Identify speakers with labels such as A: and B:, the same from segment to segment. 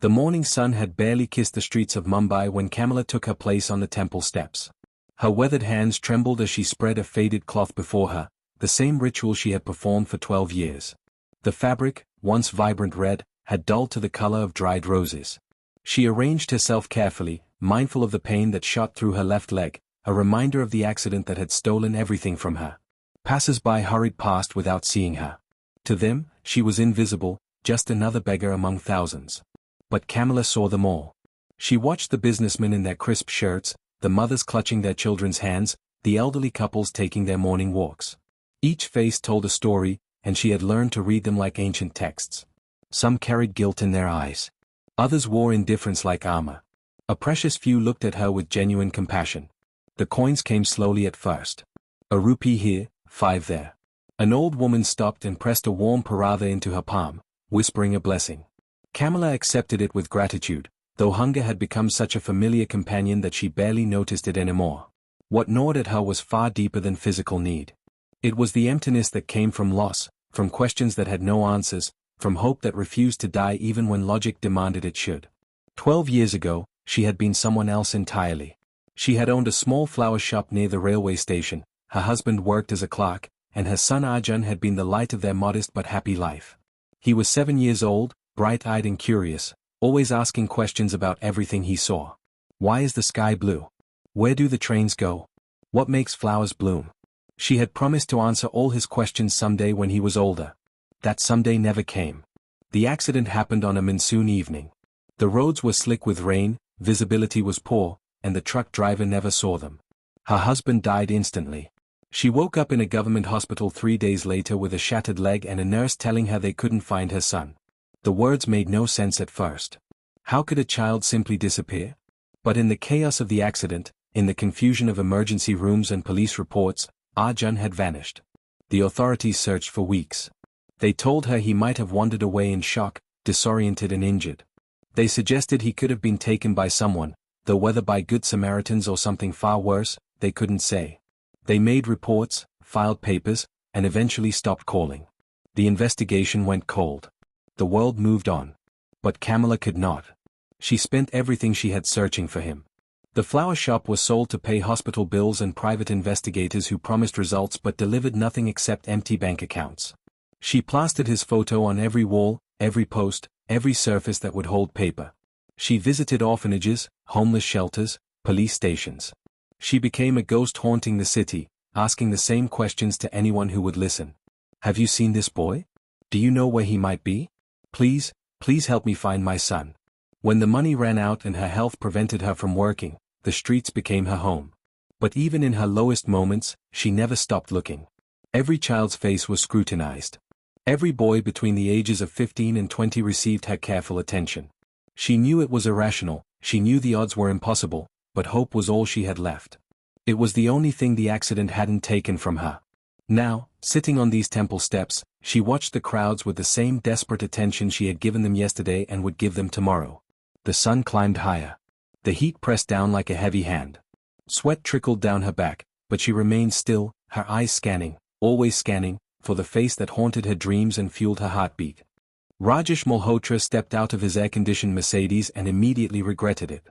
A: The morning sun had barely kissed the streets of Mumbai when Kamala took her place on the temple steps. Her weathered hands trembled as she spread a faded cloth before her, the same ritual she had performed for 12 years. The fabric, once vibrant red, had dulled to the color of dried roses. She arranged herself carefully, mindful of the pain that shot through her left leg, a reminder of the accident that had stolen everything from her. Passers-by hurried past without seeing her. To them, she was invisible, just another beggar among thousands. But Kamala saw them all. She watched the businessmen in their crisp shirts, the mothers clutching their children's hands, the elderly couples taking their morning walks. Each face told a story, and she had learned to read them like ancient texts. Some carried guilt in their eyes. Others wore indifference like armor. A precious few looked at her with genuine compassion. The coins came slowly at first. A rupee here, 5 there. An old woman stopped and pressed a warm paratha into her palm, whispering a blessing. Kamala accepted it with gratitude, though hunger had become such a familiar companion that she barely noticed it anymore. What gnawed at her was far deeper than physical need. It was the emptiness that came from loss, from questions that had no answers, from hope that refused to die even when logic demanded it should. 12 years ago, she had been someone else entirely. She had owned a small flower shop near the railway station, her husband worked as a clerk, and her son Arjun had been the light of their modest but happy life. He was 7 years old, bright-eyed and curious, always asking questions about everything he saw. Why is the sky blue? Where do the trains go? What makes flowers bloom? She had promised to answer all his questions someday when he was older. That someday never came. The accident happened on a monsoon evening. The roads were slick with rain, visibility was poor, and the truck driver never saw them. Her husband died instantly. She woke up in a government hospital 3 days later with a shattered leg and a nurse telling her they couldn't find her son. The words made no sense at first. How could a child simply disappear? But in the chaos of the accident, in the confusion of emergency rooms and police reports, Arjun had vanished. The authorities searched for weeks. They told her he might have wandered away in shock, disoriented and injured. They suggested he could have been taken by someone, though whether by good Samaritans or something far worse, they couldn't say. They made reports, filed papers, and eventually stopped calling. The investigation went cold. The world moved on. But Kamala could not. She spent everything she had searching for him. The flower shop was sold to pay hospital bills and private investigators who promised results but delivered nothing except empty bank accounts. She plastered his photo on every wall, every post, every surface that would hold paper. She visited orphanages, homeless shelters, police stations. She became a ghost haunting the city, asking the same questions to anyone who would listen. Have you seen this boy? Do you know where he might be? Please, please help me find my son. When the money ran out and her health prevented her from working, the streets became her home. But even in her lowest moments, she never stopped looking. Every child's face was scrutinized. Every boy between the ages of 15 and 20 received her careful attention. She knew it was irrational, she knew the odds were impossible, but hope was all she had left. It was the only thing the accident hadn't taken from her. Now, sitting on these temple steps, she watched the crowds with the same desperate attention she had given them yesterday and would give them tomorrow. The sun climbed higher. The heat pressed down like a heavy hand. Sweat trickled down her back, but she remained still, her eyes scanning, always scanning, for the face that haunted her dreams and fueled her heartbeat. Rajesh Malhotra stepped out of his air-conditioned Mercedes and immediately regretted it.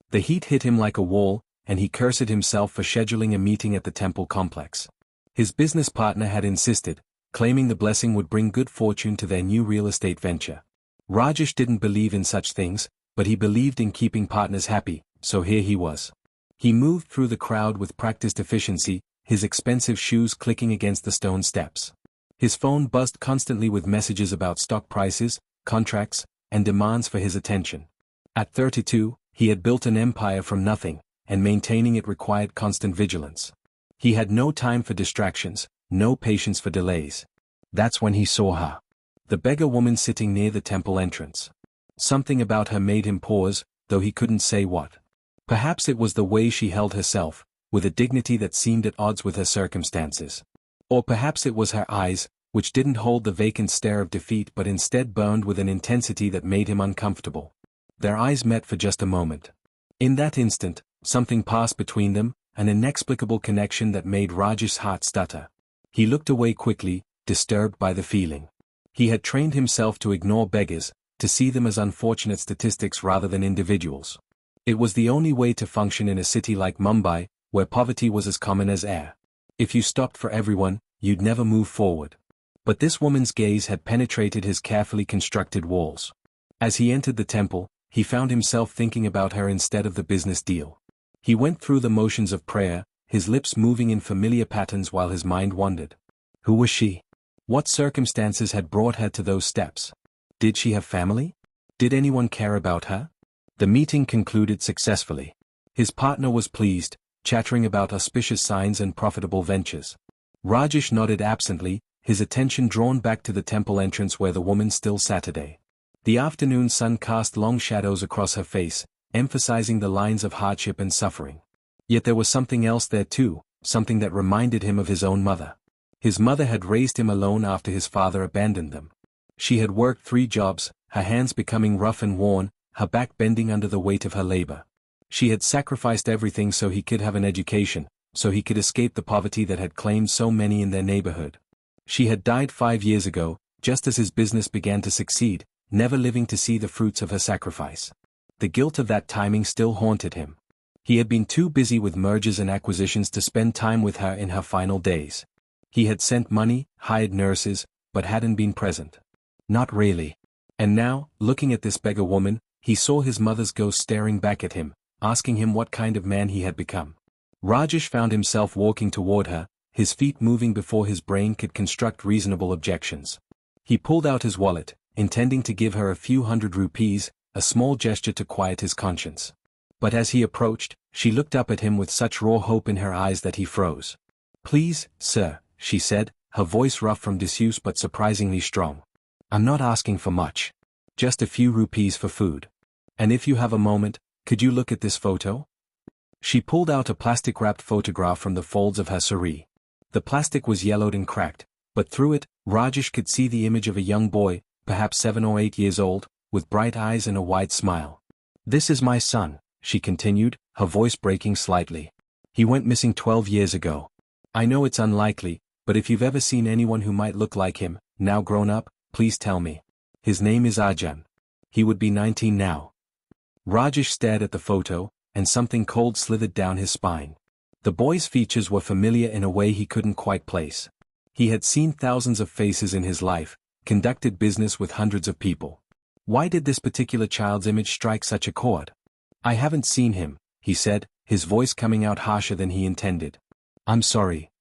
A: The heat hit him like a wall, and he cursed himself for scheduling a meeting at the temple complex. His business partner had insisted, claiming the blessing would bring good fortune to their new real estate venture. Rajesh didn't believe in such things, but he believed in keeping partners happy, so here he was. He moved through the crowd with practiced efficiency, his expensive shoes clicking against the stone steps. His phone buzzed constantly with messages about stock prices, contracts, and demands for his attention. At 32, he had built an empire from nothing, and maintaining it required constant vigilance. He had no time for distractions, no patience for delays. That's when he saw her. The beggar woman sitting near the temple entrance. Something about her made him pause, though he couldn't say what. Perhaps it was the way she held herself, with a dignity that seemed at odds with her circumstances. Or perhaps it was her eyes, which didn't hold the vacant stare of defeat but instead burned with an intensity that made him uncomfortable. Their eyes met for just a moment. In that instant, something passed between them, an inexplicable connection that made Rajesh's heart stutter. He looked away quickly, disturbed by the feeling. He had trained himself to ignore beggars, to see them as unfortunate statistics rather than individuals. It was the only way to function in a city like Mumbai, where poverty was as common as air. If you stopped for everyone, you'd never move forward. But this woman's gaze had penetrated his carefully constructed walls. As he entered the temple, he found himself thinking about her instead of the business deal. He went through the motions of prayer, his lips moving in familiar patterns while his mind wandered. Who was she? What circumstances had brought her to those steps? Did she have family? Did anyone care about her? The meeting concluded successfully. His partner was pleased, chattering about auspicious signs and profitable ventures. Rajesh nodded absently, his attention drawn back to the temple entrance where the woman still sat today. The afternoon sun cast long shadows across her face, emphasizing the lines of hardship and suffering. Yet there was something else there too, something that reminded him of his own mother. His mother had raised him alone after his father abandoned them. She had worked 3 jobs, her hands becoming rough and worn, her back bending under the weight of her labor. She had sacrificed everything so he could have an education, so he could escape the poverty that had claimed so many in their neighborhood. She had died 5 years ago, just as his business began to succeed, never living to see the fruits of her sacrifice. The guilt of that timing still haunted him. He had been too busy with mergers and acquisitions to spend time with her in her final days. He had sent money, hired nurses, but hadn't been present. Not really. And now, looking at this beggar woman, he saw his mother's ghost staring back at him, asking him what kind of man he had become. Rajesh found himself walking toward her, his feet moving before his brain could construct reasonable objections. He pulled out his wallet, intending to give her a few hundred rupees, a small gesture to quiet his conscience. But as he approached, she looked up at him with such raw hope in her eyes that he froze. "Please, sir," she said, her voice rough from disuse but surprisingly strong. "I'm not asking for much. Just a few rupees for food. And if you have a moment, could you look at this photo?" She pulled out a plastic-wrapped photograph from the folds of her saree. The plastic was yellowed and cracked, but through it, Rajesh could see the image of a young boy, perhaps 7 or 8 years old, with bright eyes and a wide smile. "This is my son," she continued, her voice breaking slightly. "He went missing 12 years ago. I know it's unlikely, but if you've ever seen anyone who might look like him, now grown up, please tell me. His name is Arjun. He would be 19 now." Rajesh stared at the photo, and something cold slithered down his spine. The boy's features were familiar in a way he couldn't quite place. He had seen thousands of faces in his life, conducted business with hundreds of people. Why did this particular child's image strike such a chord? "I haven't seen him," he said, his voice coming out harsher than he intended. "I'm sorry."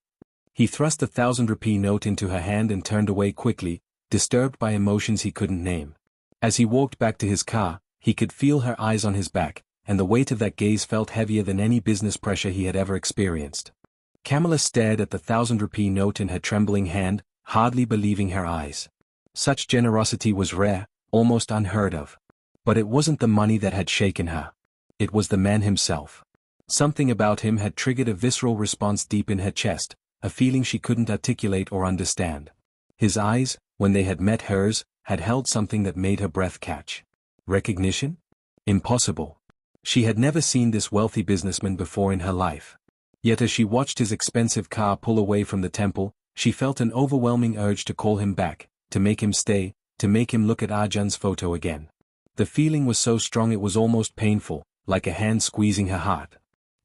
A: He thrust a 1,000-rupee note into her hand and turned away quickly, disturbed by emotions he couldn't name. As he walked back to his car, he could feel her eyes on his back, and the weight of that gaze felt heavier than any business pressure he had ever experienced. Kamala stared at the 1,000-rupee note in her trembling hand, hardly believing her eyes. Such generosity was rare, almost unheard of. But it wasn't the money that had shaken her. It was the man himself. Something about him had triggered a visceral response deep in her chest, a feeling she couldn't articulate or understand. His eyes, when they had met hers, had held something that made her breath catch. Recognition? Impossible. She had never seen this wealthy businessman before in her life. Yet as she watched his expensive car pull away from the temple, she felt an overwhelming urge to call him back, to make him stay, to make him look at Arjun's photo again. The feeling was so strong it was almost painful, like a hand squeezing her heart.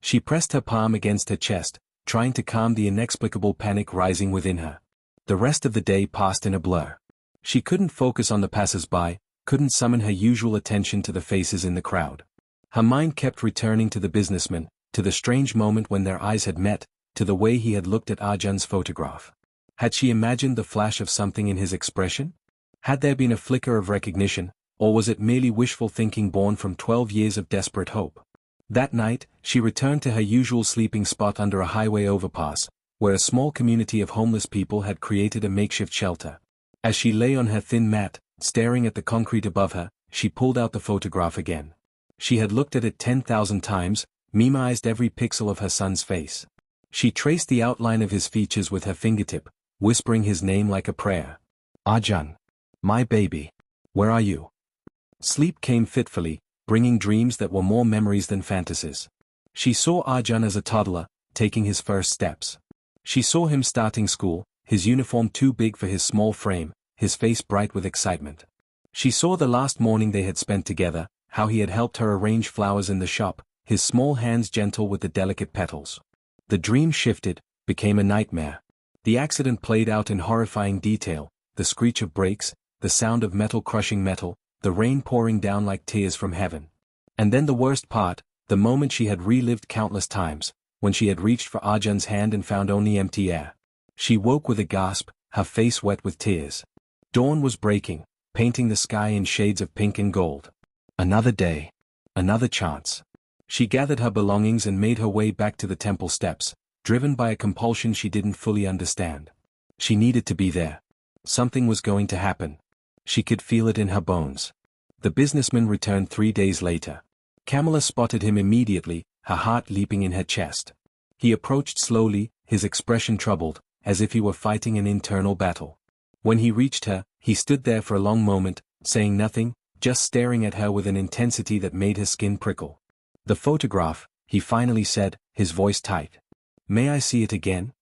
A: She pressed her palm against her chest, trying to calm the inexplicable panic rising within her. The rest of the day passed in a blur. She couldn't focus on the passers-by, couldn't summon her usual attention to the faces in the crowd. Her mind kept returning to the businessman, to the strange moment when their eyes had met, to the way he had looked at Arjun's photograph. Had she imagined the flash of something in his expression? Had there been a flicker of recognition, or was it merely wishful thinking born from 12 years of desperate hope? That night, she returned to her usual sleeping spot under a highway overpass, where a small community of homeless people had created a makeshift shelter. As she lay on her thin mat, staring at the concrete above her, she pulled out the photograph again. She had looked at it 10,000 times, memorized every pixel of her son's face. She traced the outline of his features with her fingertip, whispering his name like a prayer. "Arjun. My baby. Where are you?" Sleep came fitfully, bringing dreams that were more memories than fantasies. She saw Arjun as a toddler, taking his first steps. She saw him starting school, his uniform too big for his small frame, his face bright with excitement. She saw the last morning they had spent together, how he had helped her arrange flowers in the shop, his small hands gentle with the delicate petals. The dream shifted, became a nightmare. The accident played out in horrifying detail, the screech of brakes, the sound of metal crushing metal, the rain pouring down like tears from heaven. And then the worst part, the moment she had relived countless times, when she had reached for Arjun's hand and found only empty air. She woke with a gasp, her face wet with tears. Dawn was breaking, painting the sky in shades of pink and gold. Another day. Another chance. She gathered her belongings and made her way back to the temple steps, driven by a compulsion she didn't fully understand. She needed to be there. Something was going to happen. She could feel it in her bones. The businessman returned 3 days later. Kamala spotted him immediately, her heart leaping in her chest. He approached slowly, his expression troubled, as if he were fighting an internal battle. When he reached her, he stood there for a long moment, saying nothing, just staring at her with an intensity that made her skin prickle. "The photograph," he finally said, his voice tight. "May I see it again?"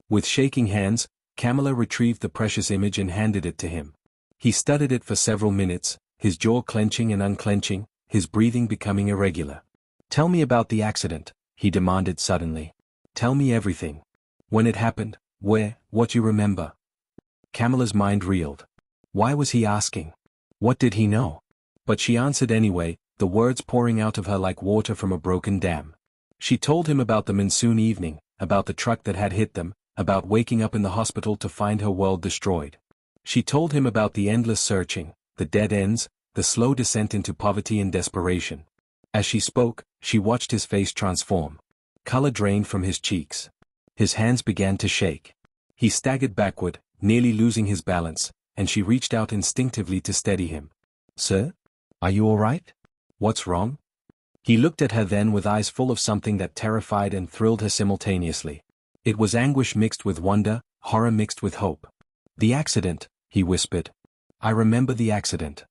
A: With shaking hands, Kamala retrieved the precious image and handed it to him. He studied it for several minutes, his jaw clenching and unclenching, his breathing becoming irregular. "Tell me about the accident," he demanded suddenly. "Tell me everything. When it happened, where, what you remember." Kamala's mind reeled. Why was he asking? What did he know? But she answered anyway, the words pouring out of her like water from a broken dam. She told him about the monsoon evening, about the truck that had hit them, about waking up in the hospital to find her world destroyed. She told him about the endless searching, the dead ends, the slow descent into poverty and desperation. As she spoke, she watched his face transform. Color drained from his cheeks. His hands began to shake. He staggered backward, nearly losing his balance, and she reached out instinctively to steady him. "Sir? Are you all right? What's wrong?" He looked at her then with eyes full of something that terrified and thrilled her simultaneously. It was anguish mixed with wonder, horror mixed with hope. "The accident," he whispered. "I remember the accident."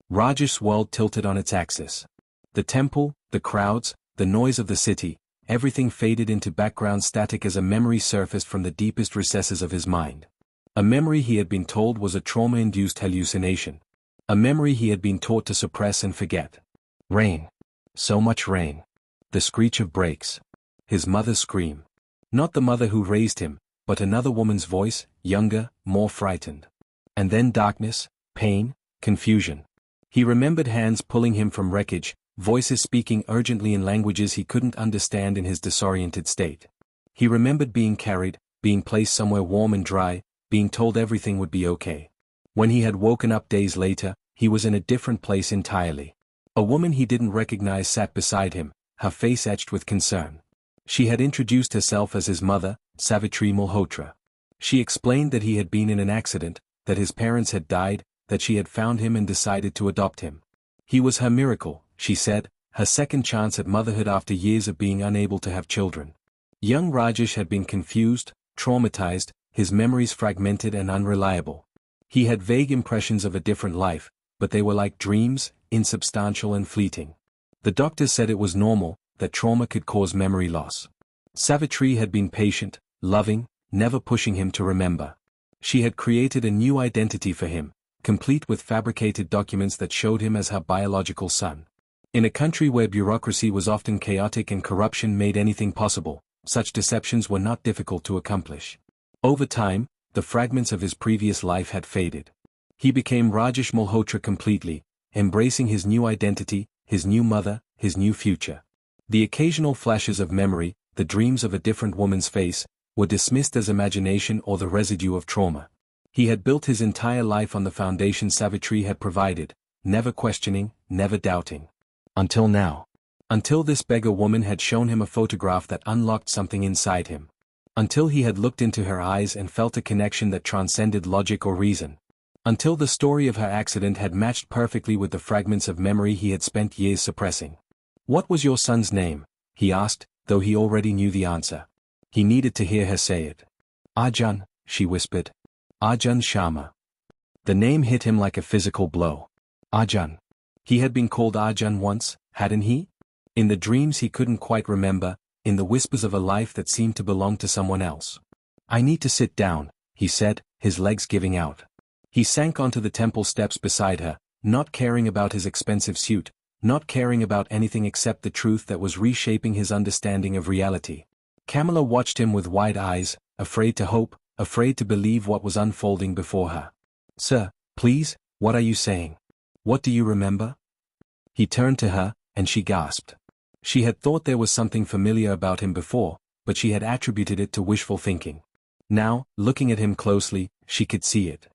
A: Rajesh's world tilted on its axis. The temple, the crowds, the noise of the city, everything faded into background static as a memory surfaced from the deepest recesses of his mind. A memory he had been told was a trauma-induced hallucination. A memory he had been taught to suppress and forget. Rain. So much rain. The screech of brakes. His mother's scream. Not the mother who raised him, but another woman's voice, younger, more frightened. And then darkness, pain, confusion. He remembered hands pulling him from wreckage, voices speaking urgently in languages he couldn't understand in his disoriented state. He remembered being carried, being placed somewhere warm and dry, being told everything would be okay. When he had woken up days later, he was in a different place entirely. A woman he didn't recognize sat beside him, her face etched with concern. She had introduced herself as his mother, Savitri Malhotra. She explained that he had been in an accident, that his parents had died, that she had found him and decided to adopt him. He was her miracle, she said, her second chance at motherhood after years of being unable to have children. Young Rajesh had been confused, traumatized, his memories fragmented and unreliable. He had vague impressions of a different life, but they were like dreams, insubstantial and fleeting. The doctors said it was normal, that trauma could cause memory loss. Savitri had been patient, loving, never pushing him to remember. She had created a new identity for him, complete with fabricated documents that showed him as her biological son. In a country where bureaucracy was often chaotic and corruption made anything possible, such deceptions were not difficult to accomplish. Over time, the fragments of his previous life had faded. He became Rajesh Malhotra completely, embracing his new identity, his new mother, his new future. The occasional flashes of memory, the dreams of a different woman's face, were dismissed as imagination or the residue of trauma. He had built his entire life on the foundation Savitri had provided, never questioning, never doubting. Until now. Until this beggar woman had shown him a photograph that unlocked something inside him. Until he had looked into her eyes and felt a connection that transcended logic or reason. Until the story of her accident had matched perfectly with the fragments of memory he had spent years suppressing. "What was your son's name?" he asked, though he already knew the answer. He needed to hear her say it. "Arjun," she whispered. "Arjun Sharma." The name hit him like a physical blow. Arjun. He had been called Arjun once, hadn't he? In the dreams he couldn't quite remember, in the whispers of a life that seemed to belong to someone else. "I need to sit down," he said, his legs giving out. He sank onto the temple steps beside her, not caring about his expensive suit, not caring about anything except the truth that was reshaping his understanding of reality. Camilla watched him with wide eyes, afraid to hope, afraid to believe what was unfolding before her. "Sir, please, what are you saying? What do you remember?" He turned to her, and she gasped. She had thought there was something familiar about him before, but she had attributed it to wishful thinking. Now, looking at him closely, she could see it.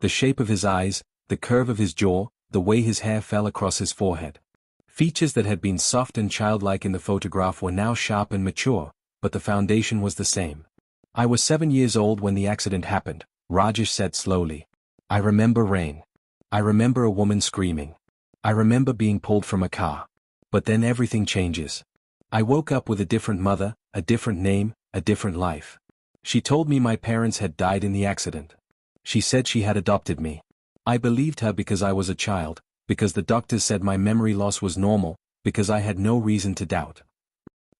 A: The shape of his eyes, the curve of his jaw, the way his hair fell across his forehead. Features that had been soft and childlike in the photograph were now sharp and mature, but the foundation was the same. "I was 7 years old when the accident happened," Rajesh said slowly. "I remember rain. I remember a woman screaming. I remember being pulled from a car. But then everything changes. I woke up with a different mother, a different name, a different life. She told me my parents had died in the accident. She said she had adopted me. I believed her because I was a child, because the doctors said my memory loss was normal, because I had no reason to doubt."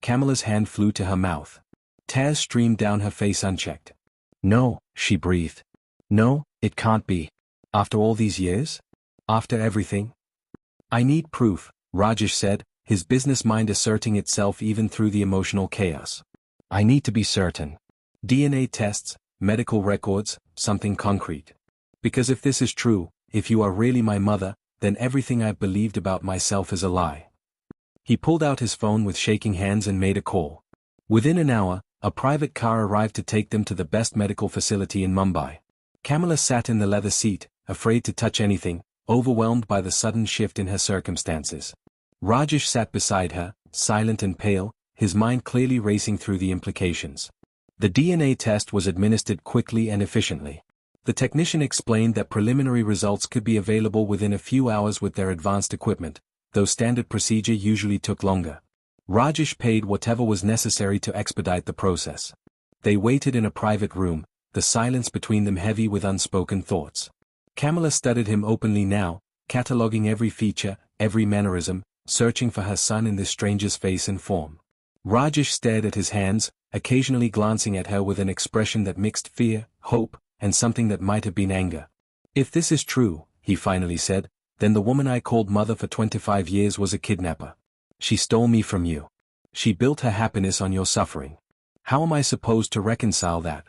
A: Camilla's hand flew to her mouth. Tears streamed down her face unchecked. "No," she breathed. "No, it can't be. After all these years? After everything?" "I need proof," Rajesh said, his business mind asserting itself even through the emotional chaos. "I need to be certain. DNA tests, medical records, something concrete. Because if this is true, if you are really my mother, then everything I've believed about myself is a lie." He pulled out his phone with shaking hands and made a call. Within an hour, a private car arrived to take them to the best medical facility in Mumbai. Camilla sat in the leather seat, afraid to touch anything, overwhelmed by the sudden shift in her circumstances. Rajesh sat beside her, silent and pale, his mind clearly racing through the implications. The DNA test was administered quickly and efficiently. The technician explained that preliminary results could be available within a few hours with their advanced equipment, though standard procedure usually took longer. Rajesh paid whatever was necessary to expedite the process. They waited in a private room, the silence between them heavy with unspoken thoughts. Camilla studied him openly now, cataloguing every feature, every mannerism, searching for her son in this stranger's face and form. Rajesh stared at his hands, occasionally glancing at her with an expression that mixed fear, hope, and something that might have been anger. "If this is true," he finally said, "then the woman I called mother for 25 years was a kidnapper. She stole me from you. She built her happiness on your suffering. How am I supposed to reconcile that?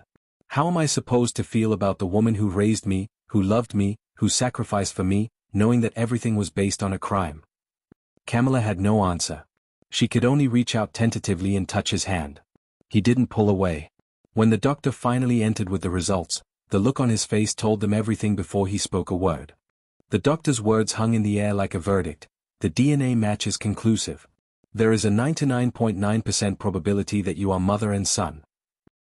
A: How am I supposed to feel about the woman who raised me, who loved me, who sacrificed for me, knowing that everything was based on a crime?" Camilla had no answer. She could only reach out tentatively and touch his hand. He didn't pull away. When the doctor finally entered with the results, the look on his face told them everything before he spoke a word. The doctor's words hung in the air like a verdict. "The DNA match is conclusive. There is a 99.9% probability that you are mother and son."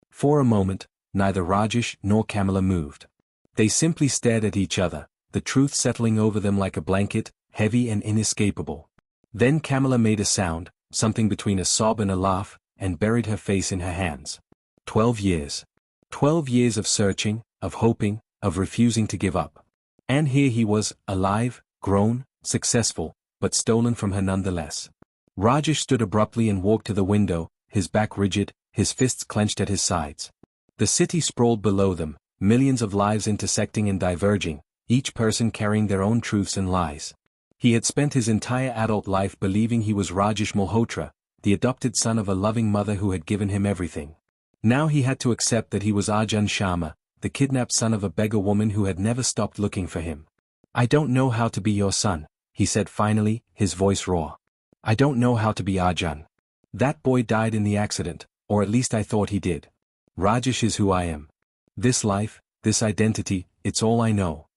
A: For a moment, neither Rajesh nor Camilla moved. They simply stared at each other, the truth settling over them like a blanket, heavy and inescapable. Then Camilla made a sound, something between a sob and a laugh, and buried her face in her hands. 12 years. 12 years of searching, of hoping, of refusing to give up. And here he was, alive, grown, successful, but stolen from her nonetheless. Rajesh stood abruptly and walked to the window, his back rigid, his fists clenched at his sides. The city sprawled below them, millions of lives intersecting and diverging, each person carrying their own truths and lies. He had spent his entire adult life believing he was Rajesh Malhotra, the adopted son of a loving mother who had given him everything. Now he had to accept that he was Arjun Sharma, the kidnapped son of a beggar woman who had never stopped looking for him. "I don't know how to be your son," he said finally, his voice raw. "I don't know how to be Arjun. That boy died in the accident, or at least I thought he did. Rajesh is who I am. This life, this identity, it's all I know."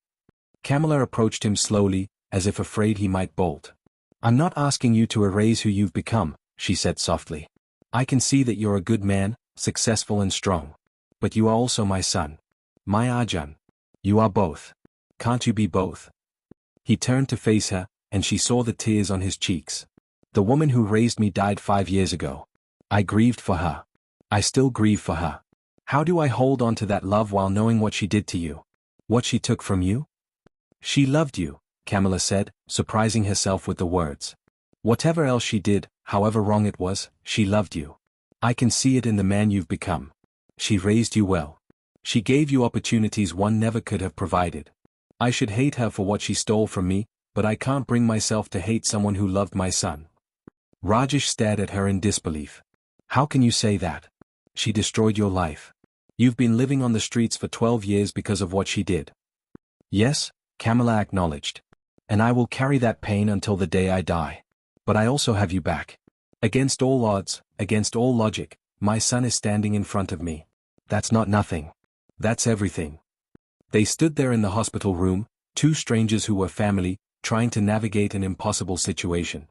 A: Camilla approached him slowly, as if afraid he might bolt. "I'm not asking you to erase who you've become," she said softly. "I can see that you're a good man, successful and strong. But you are also my son. My Arjun. You are both. Can't you be both?" He turned to face her, and she saw the tears on his cheeks. "The woman who raised me died 5 years ago. I grieved for her. I still grieve for her. How do I hold on to that love while knowing what she did to you? What she took from you?" "She loved you," Camilla said, surprising herself with the words. "Whatever else she did, however wrong it was, she loved you. I can see it in the man you've become. She raised you well. She gave you opportunities one never could have provided. I should hate her for what she stole from me, but I can't bring myself to hate someone who loved my son. Rajesh stared at her in disbelief. How can you say that? She destroyed your life. You've been living on the streets for 12 years because of what she did. Yes, Kamala acknowledged. And I will carry that pain until the day I die. But I also have you back. Against all odds, against all logic, my son is standing in front of me. That's not nothing. That's everything. They stood there in the hospital room, two strangers who were family, trying to navigate an impossible situation.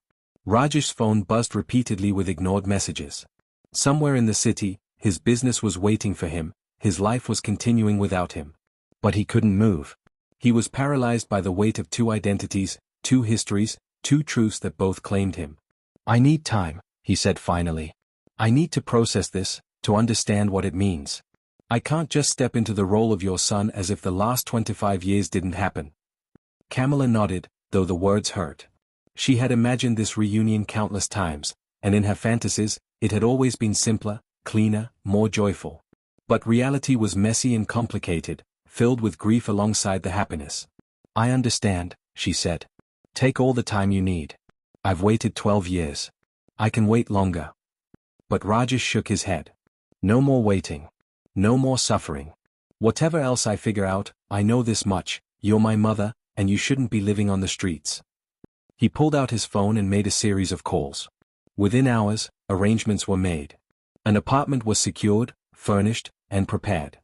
A: Rajesh's phone buzzed repeatedly with ignored messages. Somewhere in the city, his business was waiting for him, his life was continuing without him. But he couldn't move. He was paralyzed by the weight of two identities, two histories, two truths that both claimed him. I need time, he said finally. I need to process this, to understand what it means. I can't just step into the role of your son as if the last 25 years didn't happen. Kamala nodded, though the words hurt. She had imagined this reunion countless times, and in her fantasies, it had always been simpler, cleaner, more joyful. But reality was messy and complicated, filled with grief alongside the happiness. I understand, she said. Take all the time you need. I've waited 12 years. I can wait longer. But Rajesh shook his head. No more waiting. No more suffering. Whatever else I figure out, I know this much, you're my mother, and you shouldn't be living on the streets. He pulled out his phone and made a series of calls. Within hours, arrangements were made. An apartment was secured, furnished, and prepared.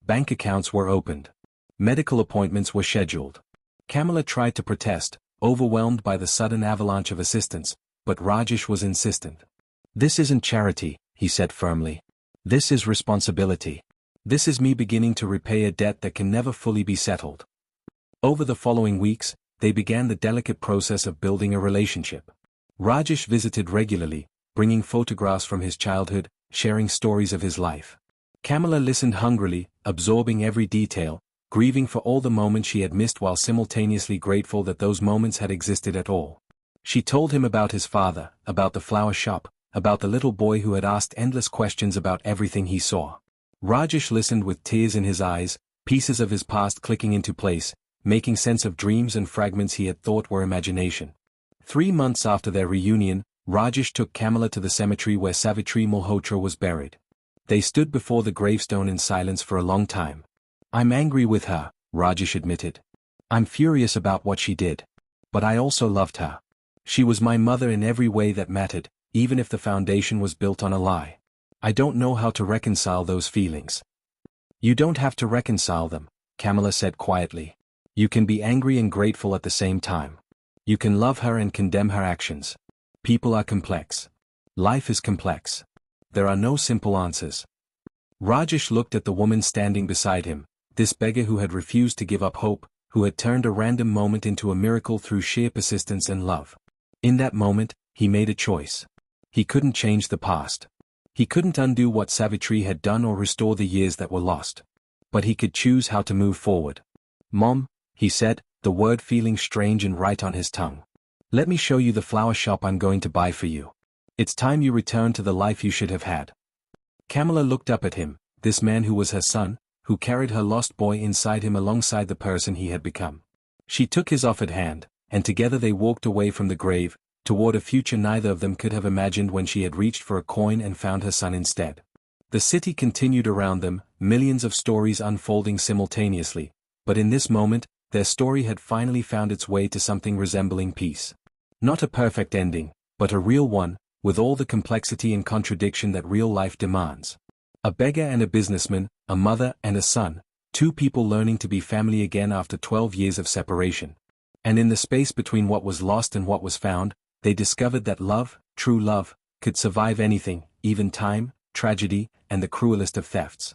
A: Bank accounts were opened. Medical appointments were scheduled. Kamala tried to protest, overwhelmed by the sudden avalanche of assistance, but Rajesh was insistent. This isn't charity, he said firmly. This is responsibility. This is me beginning to repay a debt that can never fully be settled. Over the following weeks, they began the delicate process of building a relationship. Rajesh visited regularly, bringing photographs from his childhood, sharing stories of his life. Kamala listened hungrily, absorbing every detail, grieving for all the moments she had missed while simultaneously grateful that those moments had existed at all. She told him about his father, about the flower shop, about the little boy who had asked endless questions about everything he saw. Rajesh listened with tears in his eyes, pieces of his past clicking into place, making sense of dreams and fragments he had thought were imagination. 3 months after their reunion, Rajesh took Kamala to the cemetery where Savitri Malhotra was buried. They stood before the gravestone in silence for a long time. I'm angry with her, Rajesh admitted. I'm furious about what she did. But I also loved her. She was my mother in every way that mattered, even if the foundation was built on a lie. I don't know how to reconcile those feelings. You don't have to reconcile them, Kamala said quietly. You can be angry and grateful at the same time. You can love her and condemn her actions. People are complex. Life is complex. There are no simple answers. Rajesh looked at the woman standing beside him, this beggar who had refused to give up hope, who had turned a random moment into a miracle through sheer persistence and love. In that moment, he made a choice. He couldn't change the past. He couldn't undo what Savitri had done or restore the years that were lost. But he could choose how to move forward. Mom, he said, the word feeling strange and right on his tongue. Let me show you the flower shop I'm going to buy for you. It's time you return to the life you should have had. Kamala looked up at him, this man who was her son, who carried her lost boy inside him alongside the person he had become. She took his offered hand, and together they walked away from the grave, toward a future neither of them could have imagined when she had reached for a coin and found her son instead. The city continued around them, millions of stories unfolding simultaneously, but in this moment, their story had finally found its way to something resembling peace. Not a perfect ending, but a real one, with all the complexity and contradiction that real life demands. A beggar and a businessman, a mother and a son, two people learning to be family again after 12 years of separation. And in the space between what was lost and what was found, they discovered that love, true love, could survive anything, even time, tragedy, and the cruelest of thefts.